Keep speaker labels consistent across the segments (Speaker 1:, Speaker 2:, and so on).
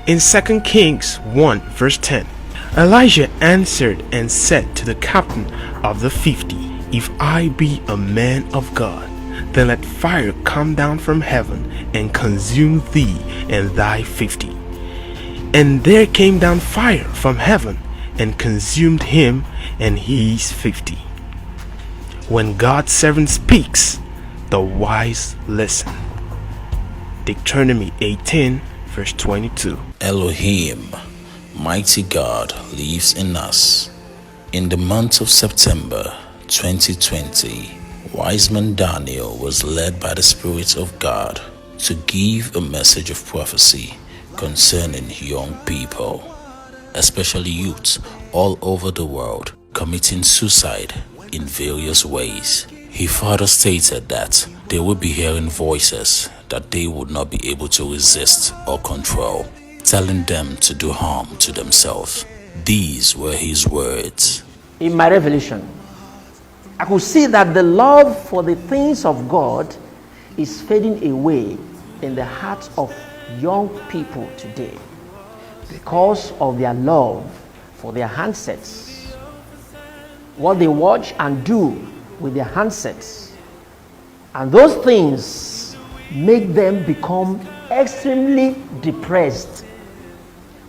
Speaker 1: In 2 Kings 1 verse 10, Elijah answered and said to the captain of the 50, If I be a man of God, then let fire come down from heaven and consume thee and thy 50. And there came down fire from heaven and consumed him and his 50. When God's servant speaks, the wise listen. Deuteronomy 18 verse 22.
Speaker 2: Elohim, mighty God, lives in us. In the month of September 2020, Wiseman Daniel was led by the Spirit of God to give a message of prophecy concerning young people, especially youths all over the world, committing suicide in various ways. He further stated that they would be hearing voices that they would not be able to resist or control, telling them to do harm to themselves. These were his words.
Speaker 3: In my revelation, I could see that the love for the things of God is fading away in the hearts of young people today because of their love for their handsets. What they watch and do with their handsets. And those things make them become extremely depressed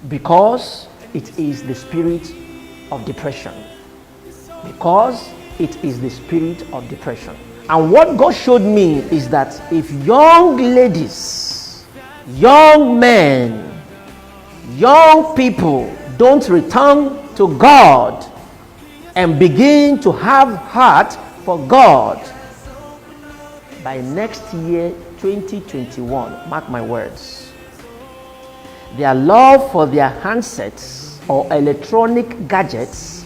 Speaker 3: because it is the spirit of depression. Because it is the spirit of depression. And what God showed me is that if young ladies, young men, young people don't return to God and begin to have heart for God, by next year 2021, mark my words, their love for their handsets or electronic gadgets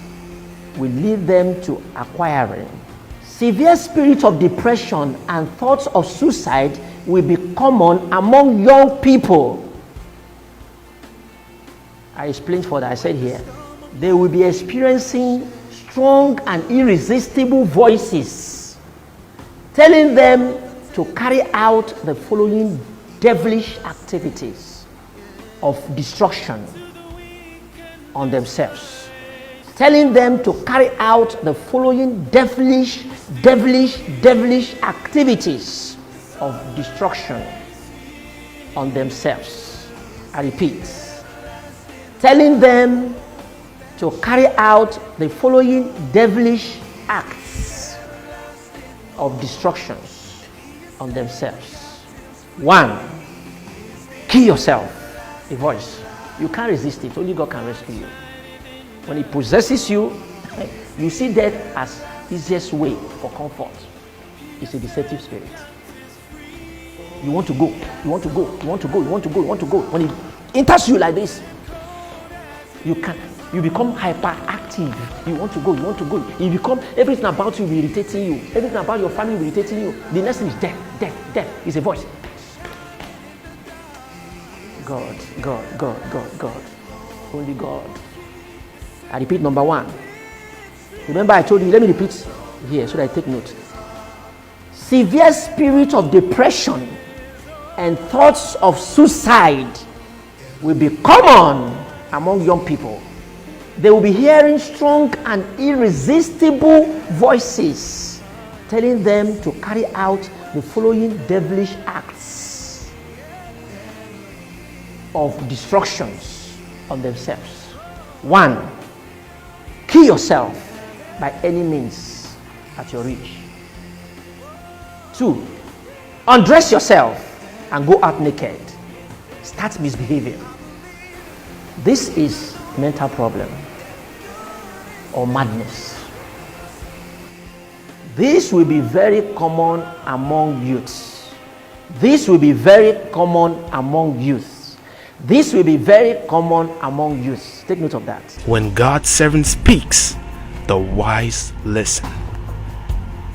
Speaker 3: will lead them to acquiring. Severe spirit of depression and thoughts of suicide will be common among young people. I explained further. I said here, they will be experiencing strong and irresistible voices telling them to carry out the following devilish activities of destruction on themselves. Telling them to carry out the following devilish activities of destruction on themselves. I repeat, telling them to carry out the following devilish acts of destructions on themselves. 1, kill yourself. A voice. You can't resist it. Only God can rescue you. When it possesses you, you see death as easiest way for comfort. It's a deceptive spirit. You want to go, you want to go, you want to go, you want to go, you want to go. When it enters you like this, you become hyperactive. You want to go, you want to go. You become, everything about you will be irritating you. Everything about your family will be irritating you. The next thing is death. It's a voice. God. Only God. I repeat number 1. Remember I told you, let me repeat here so that I take note. Severe spirit of depression and thoughts of suicide will be common among young people. They will be hearing strong and irresistible voices telling them to carry out the following devilish acts of destructions on themselves. 1, kill yourself by any means at your reach. 2, undress yourself and go out naked. Start misbehaving. This is mental problem or madness. This will be very common among youths. This will be very common among youth. This will be very common among youths. Take note of that.
Speaker 1: When God's servant speaks, the wise listen.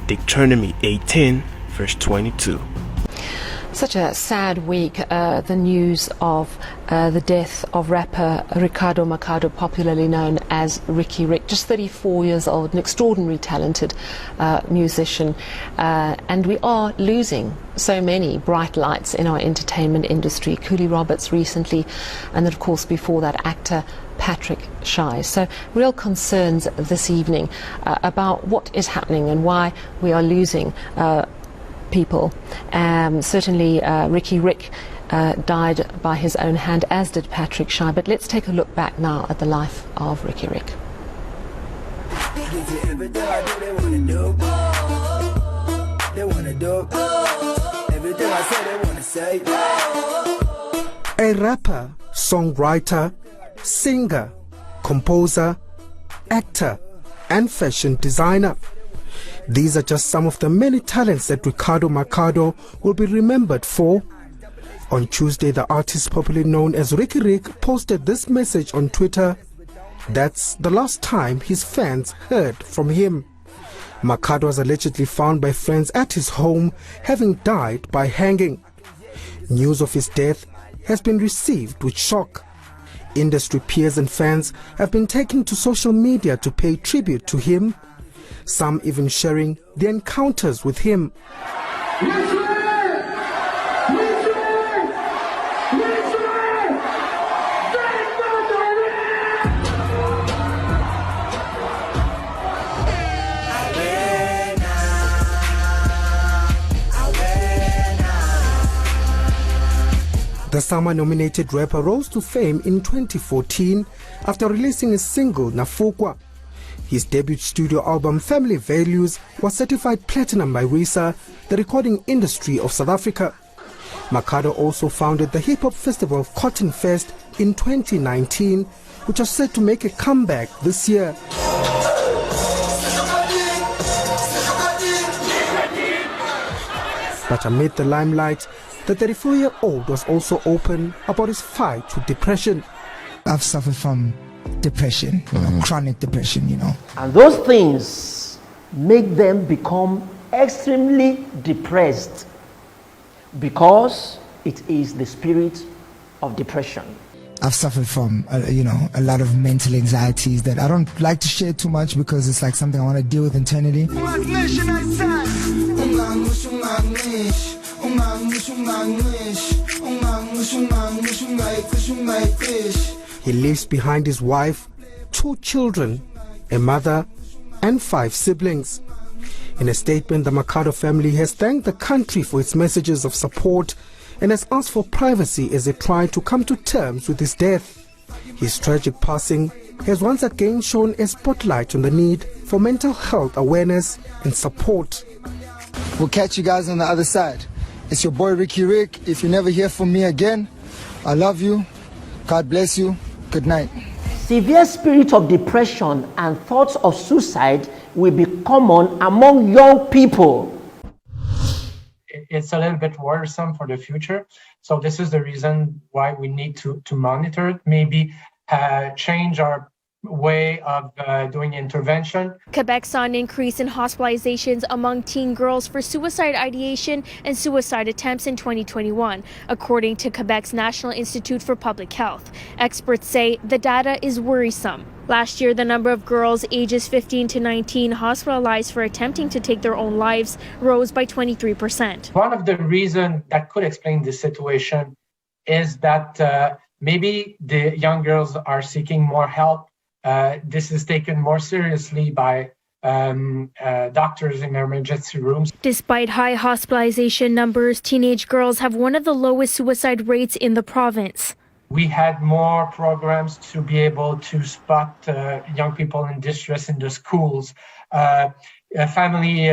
Speaker 1: Deuteronomy 18 verse 22.
Speaker 4: Such a sad week, the news of the death of rapper Ricardo Mercado, popularly known as Ricky Rick, just 34 years old, an extraordinarily talented musician. And we are losing so many bright lights in our entertainment industry. Cooley Roberts recently, and then of course before that, actor Patrick Shy. So real concerns this evening about what is happening and why we are losing people. Certainly Ricky Rick died by his own hand, as did Patrick Shy. But let's take a look back now at the life of Ricky Rick.
Speaker 5: A rapper, songwriter, singer, composer, actor, and fashion designer. These are just some of the many talents that Ricardo Mercado will be remembered for. On Tuesday, the artist popularly known as Ricky Rick posted this message on Twitter. That's the last time his fans heard from him. Mercado was allegedly found by friends at his home, having died by hanging. News of his death has been received with shock. Industry peers and fans have been taking to social media to pay tribute to him, some even sharing their encounters with him. The summer-nominated rapper rose to fame in 2014 after releasing his single Nafukwa. His debut studio album Family Values was certified platinum by RISA, the recording industry of South Africa. Mercado also founded the hip-hop festival Cotton Fest in 2019, which was set to make a comeback this year. But amid the limelight, the 34-year-old was also open about his fight with depression.
Speaker 6: I've suffered from depression, chronic depression,
Speaker 3: And those things make them become extremely depressed because it is the spirit of depression.
Speaker 6: I've suffered from, a lot of mental anxieties that I don't like to share too much because it's like something I want to deal with internally.
Speaker 5: He leaves behind his wife, 2 children, a mother, and 5 siblings. In a statement, the Mercado family has thanked the country for its messages of support and has asked for privacy as they try to come to terms with his death. His tragic passing has once again shone a spotlight on the need for mental health awareness and support.
Speaker 6: We'll catch you guys on the other side. It's your boy Ricky Rick. If you never hear from me again, I love you. God bless you. Good night.
Speaker 3: Severe spirit of depression and thoughts of suicide will be common among young people.
Speaker 7: It's a little bit worrisome for the future. So this is the reason why we need to monitor it, maybe change our way of doing intervention.
Speaker 8: Quebec saw an increase in hospitalizations among teen girls for suicide ideation and suicide attempts in 2021, according to Quebec's National Institute for Public Health. Experts say the data is worrisome. Last year, the number of girls ages 15 to 19 hospitalized for attempting to take their own lives rose by 23%.
Speaker 7: One of the reasons that could explain this situation is that maybe the young girls are seeking more help. This is taken more seriously by doctors in emergency rooms.
Speaker 8: Despite high hospitalization numbers, teenage girls have one of the lowest suicide rates in the province.
Speaker 7: We had more programs to be able to spot young people in distress in the schools. Family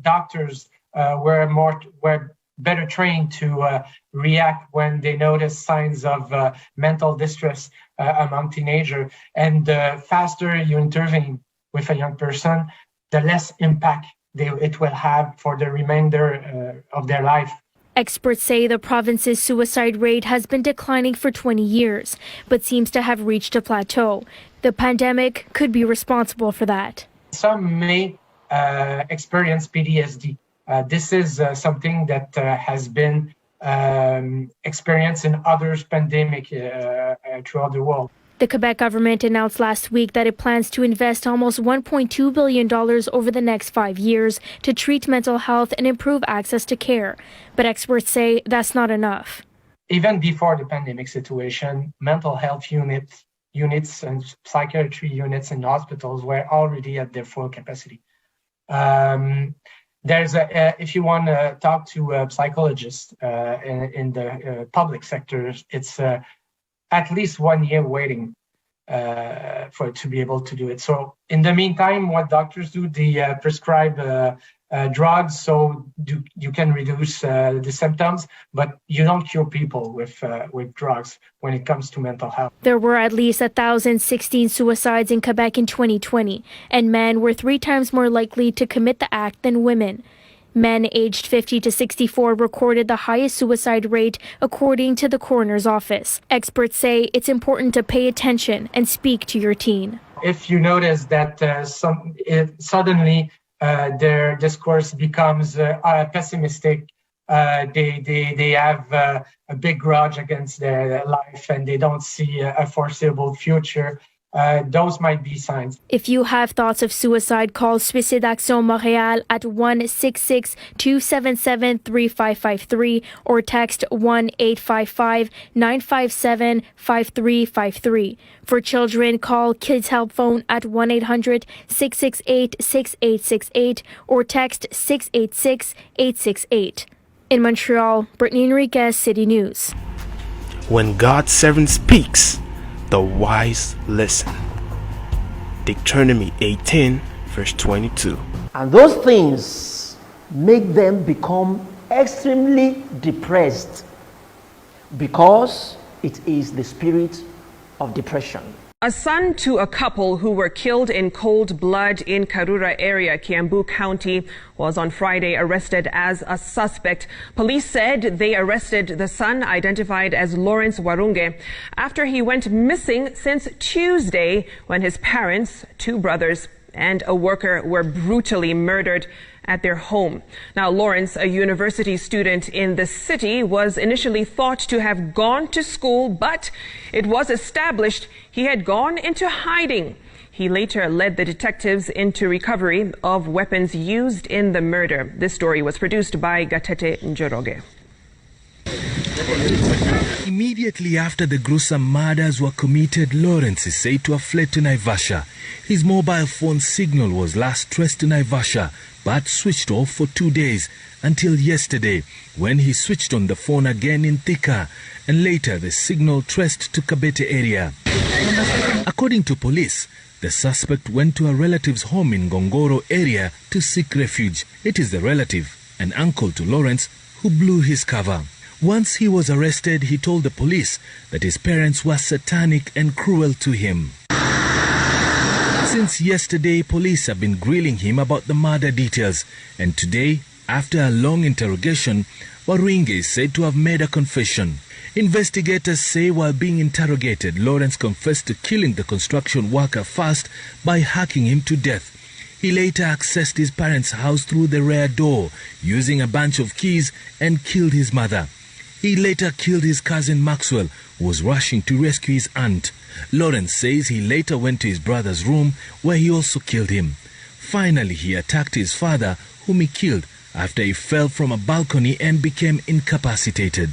Speaker 7: doctors were better trained to react when they notice signs of mental distress among teenagers. And the faster you intervene with a young person, the less impact it will have for the remainder of their life.
Speaker 8: Experts say the province's suicide rate has been declining for 20 years, but seems to have reached a plateau. The pandemic could be responsible for that.
Speaker 7: Some may experience PTSD. This is something that has been experienced in other pandemics throughout the world.
Speaker 8: The Quebec government announced last week that it plans to invest almost $1.2 billion over the next 5 years to treat mental health and improve access to care. But experts say that's not enough.
Speaker 7: Even before the pandemic situation, mental health units and psychiatry units in hospitals were already at their full capacity. If you want to talk to psychologists in the public sector, it's at least 1 year waiting to be able to do it. So in the meantime, what doctors do, they prescribe drugs so you can reduce the symptoms, but you don't cure people with drugs when it comes to mental health.
Speaker 8: There were at least 1,016 suicides in Quebec in 2020, and men were 3 times more likely to commit the act than women. Men aged 50 to 64 recorded the highest suicide rate, according to the coroner's office. Experts say it's important to pay attention and speak to your teen.
Speaker 7: If you notice that suddenly their discourse becomes pessimistic, they have a big grudge against their life and they don't see a foreseeable future, those might be signs.
Speaker 8: If you have thoughts of suicide, call Suicide Action Montréal at 1-66277-3553 or text 1-855-957-5353. For children, call Kids Help Phone at 1-800-668-6868 or text 686-868. In Montreal, Brittany Enriquez, City News.
Speaker 1: When God's servant speaks, the wise listen. Deuteronomy 18, verse 22.
Speaker 3: And those things make them become extremely depressed because it is the spirit of depression.
Speaker 9: A son to a couple who were killed in cold blood in Karura area, Kiambu County, was on Friday arrested as a suspect. Police said they arrested the son, identified as Lawrence Warunge, after he went missing since Tuesday when his parents, 2 brothers, and a worker were brutally murdered at their home. Now, Lawrence, a university student in the city, was initially thought to have gone to school, but it was established he had gone into hiding. He later led the detectives into recovery of weapons used in the murder. This story was produced by Gatete Njoroge.
Speaker 10: Immediately after the gruesome murders were committed, Lawrence is said to have fled to Naivasha. His mobile phone signal was last traced to Naivasha, but switched off for 2 days until yesterday, when he switched on the phone again in Thika, and later the signal traced to Kabete area. According to police, the suspect went to a relative's home in Gongoro area to seek refuge. It is the relative, an uncle to Lawrence, who blew his cover. Once he was arrested, he told the police that his parents were satanic and cruel to him. Since yesterday, police have been grilling him about the murder details, and today, after a long interrogation, Warunge is said to have made a confession. Investigators say while being interrogated, Lawrence confessed to killing the construction worker first by hacking him to death. He later accessed his parents' house through the rear door, using a bunch of keys, and killed his mother. He later killed his cousin Maxwell, who was rushing to rescue his aunt. Lawrence says he later went to his brother's room, where he also killed him. Finally, he attacked his father, whom he killed after he fell from a balcony and became incapacitated.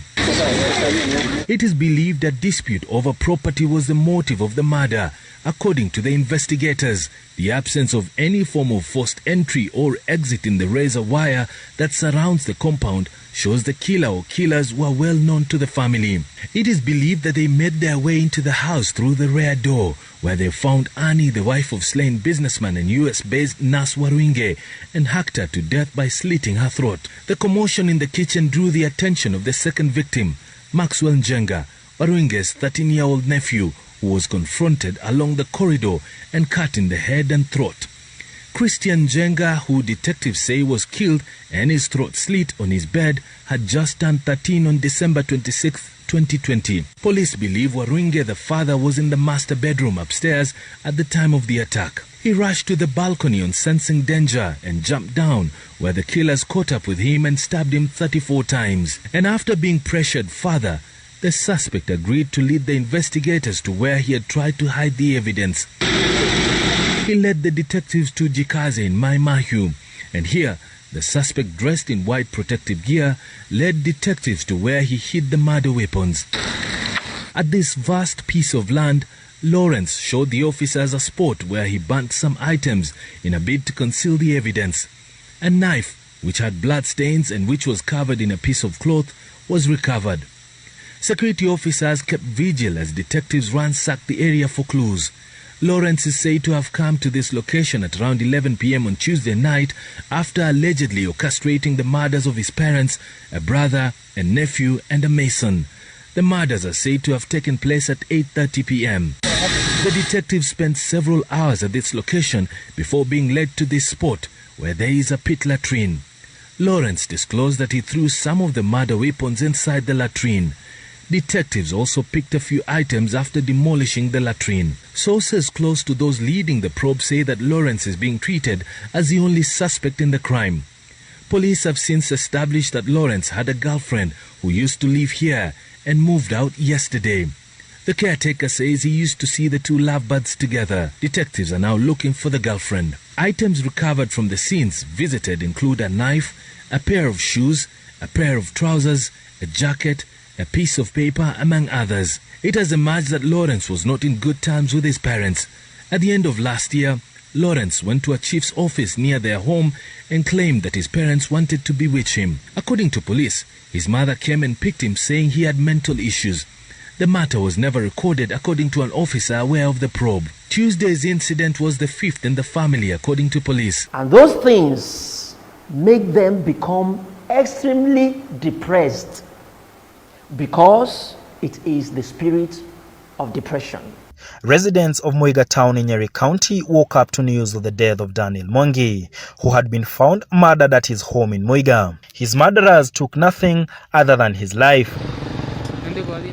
Speaker 10: It is believed that dispute over property was the motive of the murder. According to the investigators, the absence of any form of forced entry or exit in the razor wire that surrounds the compound shows the killer or killers were well known to the family. It is believed that they made their way into the house through the rear door, where they found Annie, the wife of slain businessman and US-based Nas Warunge, and hacked her to death by slitting her throat. The commotion in the kitchen drew the attention of the second victim, Maxwell Njenga, Warunge's 13-year-old nephew, who was confronted along the corridor and cut in the head and throat. Christian Njenga, who detectives say was killed and his throat slit on his bed, had just turned 13 on December 26, 2020. Police believe Warunge, the father, was in the master bedroom upstairs at the time of the attack. He rushed to the balcony on sensing danger and jumped down, where the killers caught up with him and stabbed him 34 times. And after being pressured further, the suspect agreed to lead the investigators to where he had tried to hide the evidence. He led the detectives to Jikaze in Mai Mahiu, and here the suspect, dressed in white protective gear, led detectives to where he hid the murder weapons. At this vast piece of land, Lawrence showed the officers a spot where he burnt some items in a bid to conceal the evidence. A knife, which had blood stains and which was covered in a piece of cloth, was recovered. Security officers kept vigil as detectives ransacked the area for clues. Lawrence is said to have come to this location at around 11 p.m. on Tuesday night after allegedly orchestrating the murders of his parents, a brother, a nephew, and a mason. The murders are said to have taken place at 8:30 p.m. The detectives spent several hours at this location before being led to this spot where there is a pit latrine. Lawrence disclosed that he threw some of the murder weapons inside the latrine. Detectives also picked a few items after demolishing the latrine. Sources close to those leading the probe say that Lawrence is being treated as the only suspect in the crime. Police have since established that Lawrence had a girlfriend who used to live here and moved out yesterday. The caretaker says he used to see the two lovebirds together. Detectives are now looking for the girlfriend. Items recovered from the scenes visited include a knife, a pair of shoes, a pair of trousers, a jacket, a piece of paper, among others. It has emerged that Lawrence was not in good terms with his parents. At the end of last year, Lawrence went to a chief's office near their home and claimed that his parents wanted to bewitch him. According to police, his mother came and picked him, saying he had mental issues. The matter was never recorded, according to an officer aware of the probe. Tuesday's incident was the fifth in the family, according to police.
Speaker 3: And those things make them become extremely depressed, because it is the spirit of depression.
Speaker 11: Residents of Muiga town in Nyeri County woke up to news of the death of Daniel Mwangi, who had been found murdered at his home in Muiga. His murderers took nothing other than his life.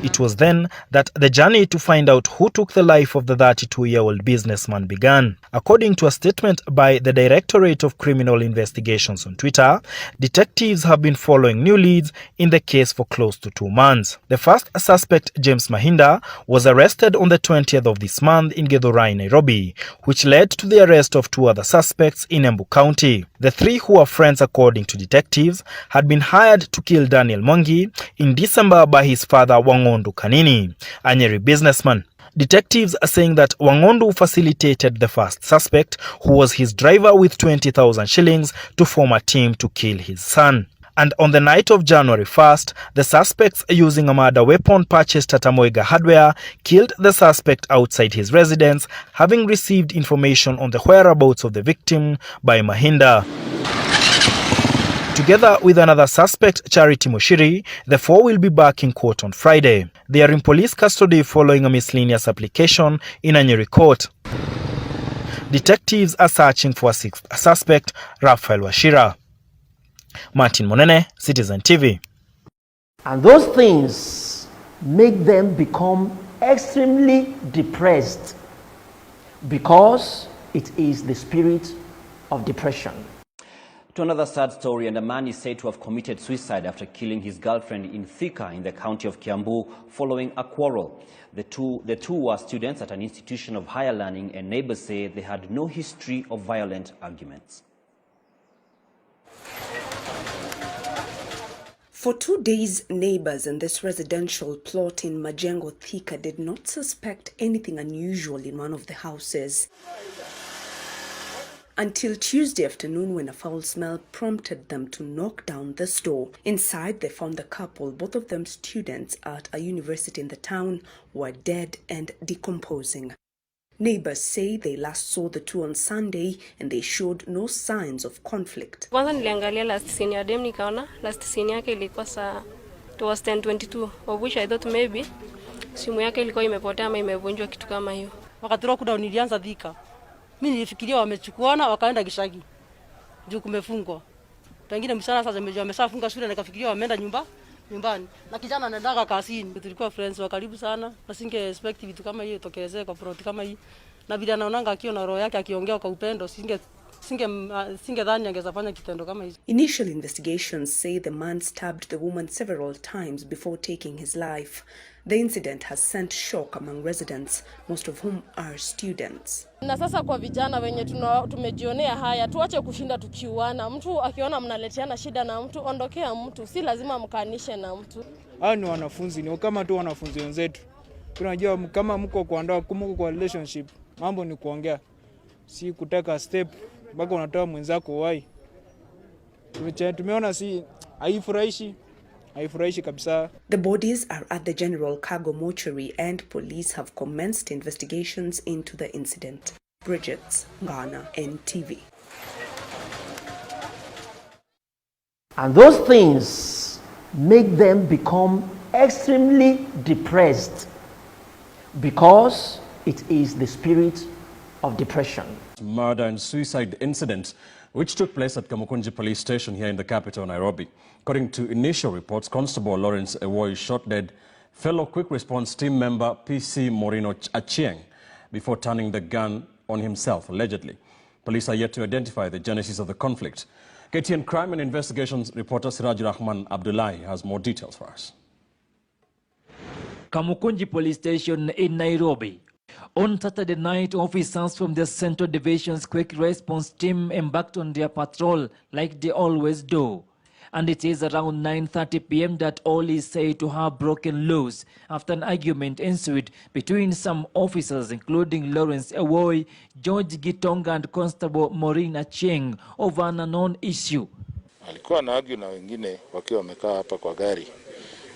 Speaker 11: It was then that the journey to find out who took the life of the 32-year-old businessman began. According to a statement by the Directorate of Criminal Investigations on Twitter, detectives have been following new leads in the case for close to 2 months. The first suspect, James Mahinda, was arrested on the 20th of this month in Githurai, Nairobi, which led to the arrest of 2 other suspects in Embu County. The 3, who were friends according to detectives, had been hired to kill Daniel Mwangi in December by his father Wangondu Kanini, a Nyeri businessman. Detectives are saying that Wangondu facilitated the first suspect, who was his driver, with 20,000 shillings to form a team to kill his son. And on the night of January 1st, the suspects, using a murder weapon purchased at Amoiga Hardware, killed the suspect outside his residence, having received information on the whereabouts of the victim by Mahinda. Together with another suspect, Charity Mushiri, the 4 will be back in court on Friday. They are in police custody following a miscellaneous application in a Nyeri court. Detectives are searching for a 6th suspect, Raphael Washira. Martin Monene, Citizen TV.
Speaker 3: And those things make them become extremely depressed, because it is the spirit of depression.
Speaker 12: To another sad story, and a man is said to have committed suicide after killing his girlfriend in Thika in the county of Kiambu following a quarrel. The two were students at an institution of higher learning, and neighbors say they had no history of violent arguments.
Speaker 13: For 2 days, neighbors in this residential plot in Majengo, Thika did not suspect anything unusual in one of the houses, until Tuesday afternoon, when a foul smell prompted them to knock down this door. Inside, they found the couple, both of them students at a university in the town, were dead and decomposing. Neighbors say they last saw the two on Sunday and they showed no signs of conflict.
Speaker 14: Kwanza niliangalia last scene ya dem, nikaona last scene yake ilikuwa towards 10:22, of which I thought maybe simu yake ilikuwa imepotea ama imevunjwa, kitu kama hiyo.
Speaker 15: Wakati lockdown nilianza Thika, mimi nilifikiria wamechukuana wakaenda Gishagi juu kumefungwa. Pengine msana sasa wamesafunga shule, nikafikiria wameenda nyumbani. Na kijana anaendaga kazini. Tulikuwa friends wa karibu sana, na singe expect vitu kama hiyo tokelezee kwa plot kama hii. Na vile anaonanga akiwa na roho yake akiongea kwa upendo, singedhani angeza fanya kitendo kama hicho.
Speaker 13: Initial investigations say the man stabbed the woman several times before taking his life. The incident has sent shock among residents, most of whom are students.
Speaker 16: Na sasa kwa vijana wenye tumejionea haya, tuache kushinda tukiuana. Mtu akiona mnaleteana shida na mtu, ondokea mtu, si lazima mkanishe na mtu.
Speaker 17: Hao ni wanafunzi, ni kama tu wanafunzi wenzetu. Tunajua kama mko kwa ndoa, mko kwa relationship, mambo ni kuongea. Si kutaka step mpaka unatoa mwenzako wai. Tumeona si haifurahishi kabisa.
Speaker 13: The bodies are at the General Cargo Mortuary and police have commenced investigations into the incident. Bridget, Ghana, NTV.
Speaker 3: And those things make them become extremely depressed because it is the spirit of depression.
Speaker 18: Murder and suicide incident which took place at Kamukunji police station here in the capital, Nairobi. According to initial reports, Constable Lawrence Ewoy shot dead fellow quick response team member PC Morino Achieng before turning the gun on himself, allegedly. Police are yet to identify the genesis of the conflict. KTN Crime and Investigations reporter Siraj Rahman Abdullahi has more details for us.
Speaker 19: Kamukunji police station in Nairobi. On Saturday night, officers from the Central Division's Quick Response Team embarked on their patrol like they always do. And it is around 9:30 p.m. that all is said to have broken loose after an argument ensued between some officers, including Lawrence Ewoy, George Gitonga and Constable Maureen Achieng, over an unknown issue.
Speaker 20: Alikuwa na argue na wengine wakiwa wamekaa hapa kwa gari.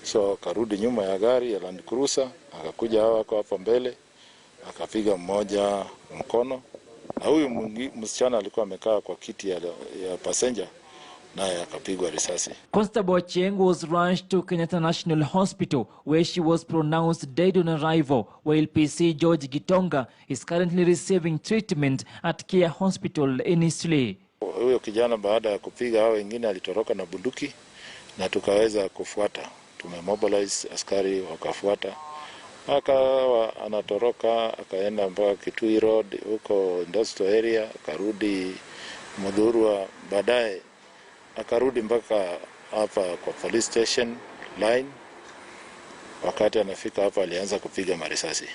Speaker 20: So karudi nyuma ya gari ya Land Cruiser, akakuja hapa mbele. Akapiga mmoja mkono na huyu msichana alikuwa amekaa kwa kiti ya passenger naye akapigwa risasi.
Speaker 19: Constable Achieng was rushed to Kenyatta National Hospital where she was pronounced dead on arrival, while PC George Gitonga is currently receiving treatment at Care Hospital in Eastleigh.
Speaker 20: Huyo kijana baada ya kupiga hao wengine alitoroka na bunduki na tukaweza kufuata. Tumemobilize askari wakafuata. Akawa anatoroka akaenda mpaka Kitui Road huko industrial area, akarudi Mudhurwa, baadaye akarudi mpaka hapa kwa police station line. Wakati anafika hapa alianza kupiga marisasi.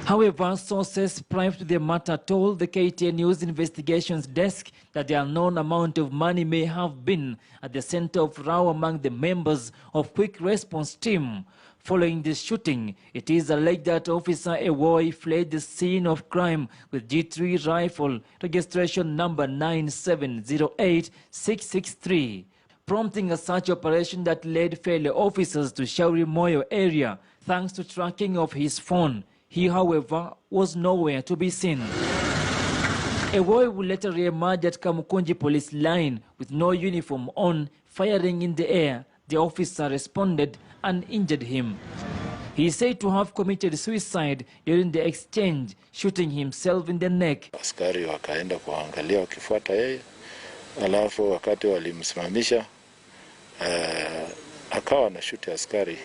Speaker 19: However, sources privy to the matter told the KTN News Investigations Desk that the unknown amount of money may have been at the center of row among the members of Quick Response Team. Following this shooting, it is alleged that Officer Ewoy fled the scene of crime with G3 rifle registration number 9708663, prompting a search operation that led fellow officers to Shauri Moyo area thanks to tracking of his phone. He, however, was nowhere to be seen. Ewoy would later re-emerge at Kamukunji police line with no uniform on, firing in the air. The officer responded and injured him. He is said to have committed suicide during the exchange, shooting himself in the neck.
Speaker 20: Askari wakaenda kuangalia wakifuata yeye. Alafu wakati walimsimamisha akawa na shuti askari.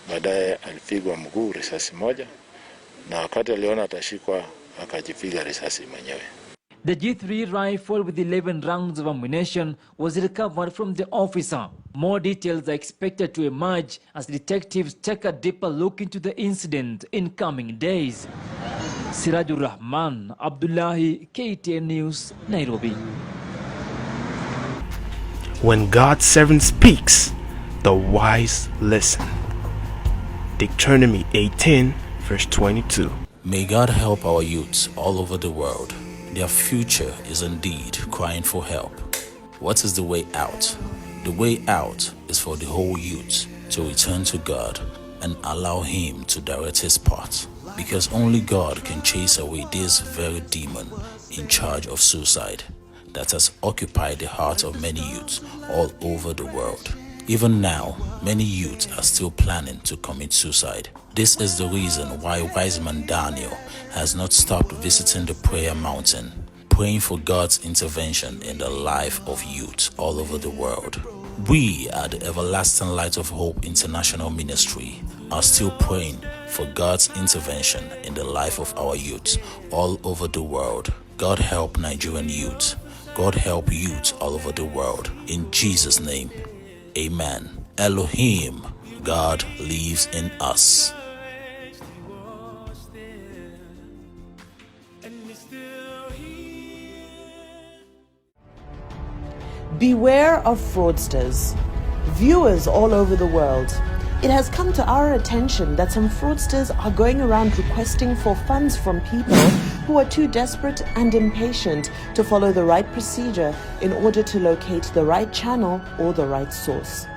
Speaker 20: Baadaye alipigwa mguu risasi moja na wakati aliona atashikwa akajipiga risasi mwenyewe.
Speaker 19: The G3 rifle with 11 rounds of ammunition was recovered from the officer. More details are expected to emerge as detectives take a deeper look into the incident in coming days. Sirajur Rahman Abdullahi, KTN News, Nairobi.
Speaker 1: When God's servant speaks, the wise listen. Deuteronomy 18, verse 22.
Speaker 2: May God help our youths all over the world. Their future is indeed crying for help. What is the way out? The way out is for the whole youth to return to God and allow Him to direct His path. Because only God can chase away this very demon in charge of suicide that has occupied the hearts of many youths all over the world. Even now, many youths are still planning to commit suicide. This is the reason why Wiseman Daniel has not stopped visiting the prayer mountain, praying for God's intervention in the life of youth all over the world. We at the Everlasting Light of Hope International Ministry are still praying for God's intervention in the life of our youth all over the world. God help Nigerian youth. God help youth all over the world. In Jesus' name, amen. Elohim, God lives in us.
Speaker 21: Beware of fraudsters. Viewers all over the world, it has come to our attention that some fraudsters are going around requesting for funds from people who are too desperate and impatient to follow the right procedure in order to locate the right channel or the right source.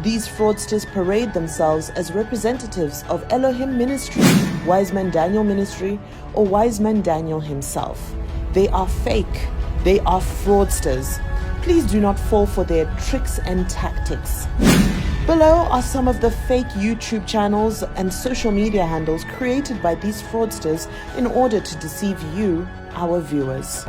Speaker 21: These fraudsters parade themselves as representatives of Elohim Ministry, Wiseman Daniel Ministry, or Wiseman Daniel himself. They are fake. They are fraudsters. Please do not fall for their tricks and tactics. Below are some of the fake YouTube channels and social media handles created by these fraudsters in order to deceive you, our viewers.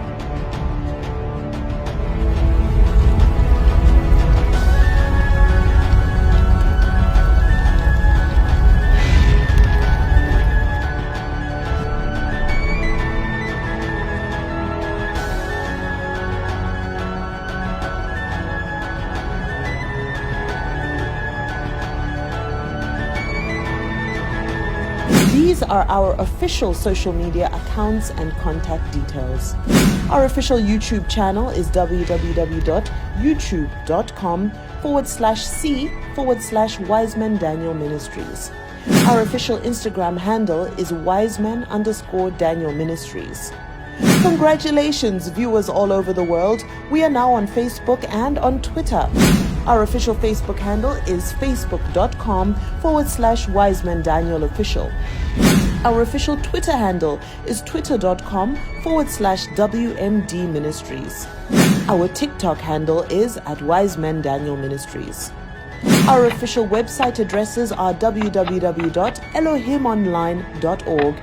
Speaker 21: These are our official social media accounts and contact details. Our official YouTube channel is www.youtube.com/c/Wiseman Daniel Ministries. Our official Instagram handle is Wiseman_Daniel Ministries. Congratulations, viewers all over the world. We are now on Facebook and on Twitter. Our official Facebook handle is facebook.com/Wiseman Daniel Official. Our official Twitter handle is twitter.com/WMD Ministries. Our TikTok handle is at Wiseman Daniel Ministries. Our official website addresses are www.elohimonline.org.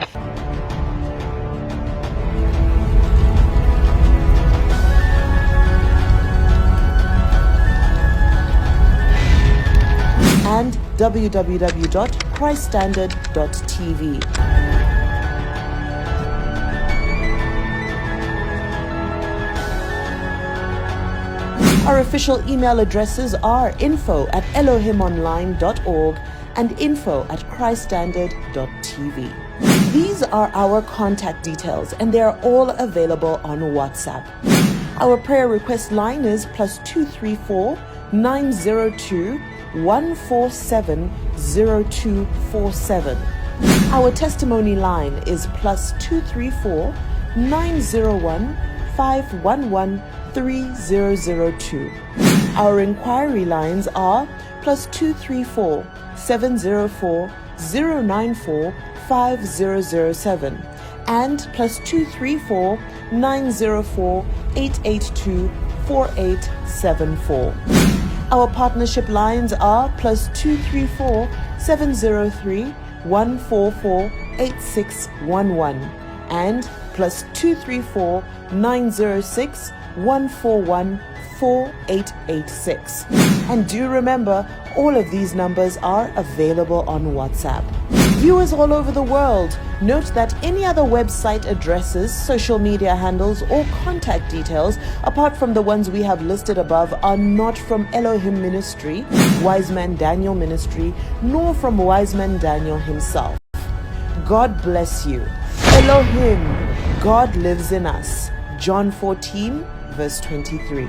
Speaker 21: and www.christstandard.tv. Our official email addresses are info@elohimonline.org and info@christstandard.tv. These are our contact details and they are all available on WhatsApp. Our prayer request line is +234 902 147 0247. Our testimony line is +234 901 511 3002. Our inquiry lines are +234 704 094 5007 and +234 904 882 4874. Our partnership lines are +234 703 144 8611 and +234 906 141 4886. And do remember, all of these numbers are available on WhatsApp. Viewers all over the world, note that any other website addresses, social media handles, or contact details, apart from the ones we have listed above, are not from Elohim Ministry, Wiseman Daniel Ministry, nor from Wiseman Daniel himself. God bless you. Elohim, God lives in us. John 14, verse 23.